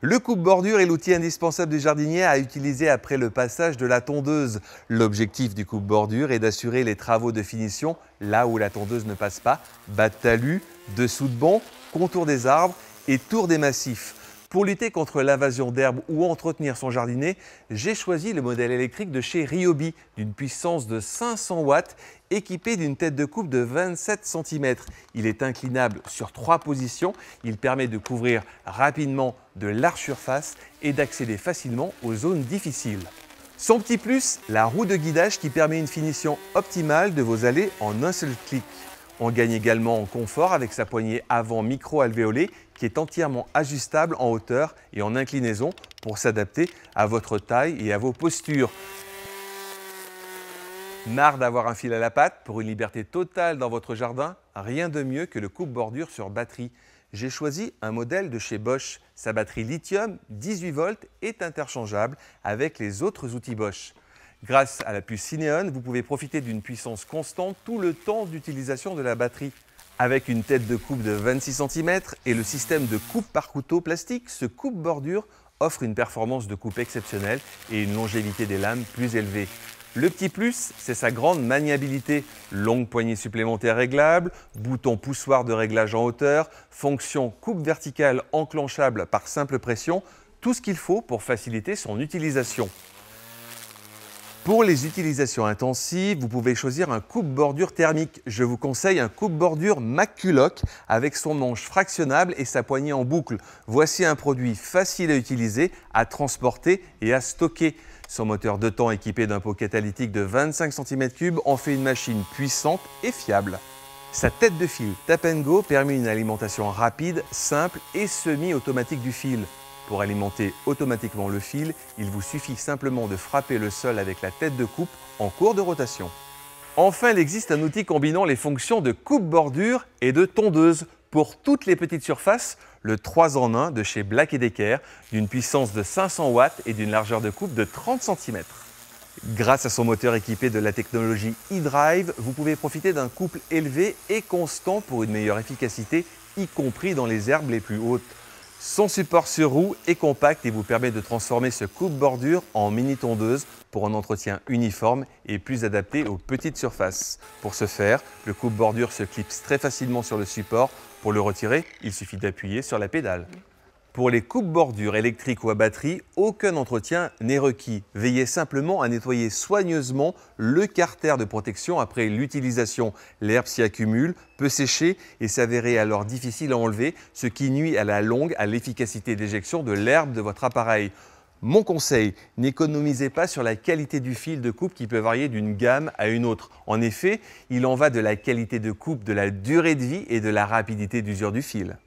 Le coupe-bordure est l'outil indispensable du jardinier à utiliser après le passage de la tondeuse. L'objectif du coupe-bordure est d'assurer les travaux de finition là où la tondeuse ne passe pas, bas de talus, dessous de bancs, contour des arbres et tour des massifs. Pour lutter contre l'invasion d'herbes ou entretenir son jardinet, j'ai choisi le modèle électrique de chez Ryobi d'une puissance de 500 watts équipé d'une tête de coupe de 27 cm. Il est inclinable sur 3 positions. Il permet de couvrir rapidement de larges surfaces et d'accéder facilement aux zones difficiles. Son petit plus, la roue de guidage qui permet une finition optimale de vos allées en un seul clic. On gagne également en confort avec sa poignée avant micro-alvéolée qui est entièrement ajustable en hauteur et en inclinaison pour s'adapter à votre taille et à vos postures. Marre d'avoir un fil à la patte? Pour une liberté totale dans votre jardin, rien de mieux que le coupe-bordure sur batterie. J'ai choisi un modèle de chez Bosch. Sa batterie lithium 18 volts est interchangeable avec les autres outils Bosch. Grâce à la puce Cineon, vous pouvez profiter d'une puissance constante tout le temps d'utilisation de la batterie. Avec une tête de coupe de 26 cm et le système de coupe par couteau plastique, ce coupe-bordure offre une performance de coupe exceptionnelle et une longévité des lames plus élevée. Le petit plus, c'est sa grande maniabilité. Longue poignée supplémentaire réglable, bouton poussoir de réglage en hauteur, fonction coupe verticale enclenchable par simple pression, tout ce qu'il faut pour faciliter son utilisation. Pour les utilisations intensives, vous pouvez choisir un coupe-bordure thermique. Je vous conseille un coupe-bordure McCulloch avec son manche fractionnable et sa poignée en boucle. Voici un produit facile à utiliser, à transporter et à stocker. Son moteur 2 temps équipé d'un pot catalytique de 25 cm3 en fait une machine puissante et fiable. Sa tête de fil Tap & Go permet une alimentation rapide, simple et semi-automatique du fil. Pour alimenter automatiquement le fil, il vous suffit simplement de frapper le sol avec la tête de coupe en cours de rotation. Enfin, il existe un outil combinant les fonctions de coupe-bordure et de tondeuse. Pour toutes les petites surfaces, le 3 en 1 de chez Black & Decker d'une puissance de 500 watts et d'une largeur de coupe de 30 cm. Grâce à son moteur équipé de la technologie eDrive, vous pouvez profiter d'un couple élevé et constant pour une meilleure efficacité, y compris dans les herbes les plus hautes. Son support sur roue est compact et vous permet de transformer ce coupe-bordure en mini-tondeuse pour un entretien uniforme et plus adapté aux petites surfaces. Pour ce faire, le coupe-bordure se clipse très facilement sur le support. Pour le retirer, il suffit d'appuyer sur la pédale. Pour les coupe-bordures électriques ou à batterie, aucun entretien n'est requis. Veillez simplement à nettoyer soigneusement le carter de protection après l'utilisation. L'herbe s'y accumule, peut sécher et s'avérer alors difficile à enlever, ce qui nuit à la longue à l'efficacité d'éjection de l'herbe de votre appareil. Mon conseil, n'économisez pas sur la qualité du fil de coupe qui peut varier d'une gamme à une autre. En effet, il en va de la qualité de coupe, de la durée de vie et de la rapidité d'usure du fil.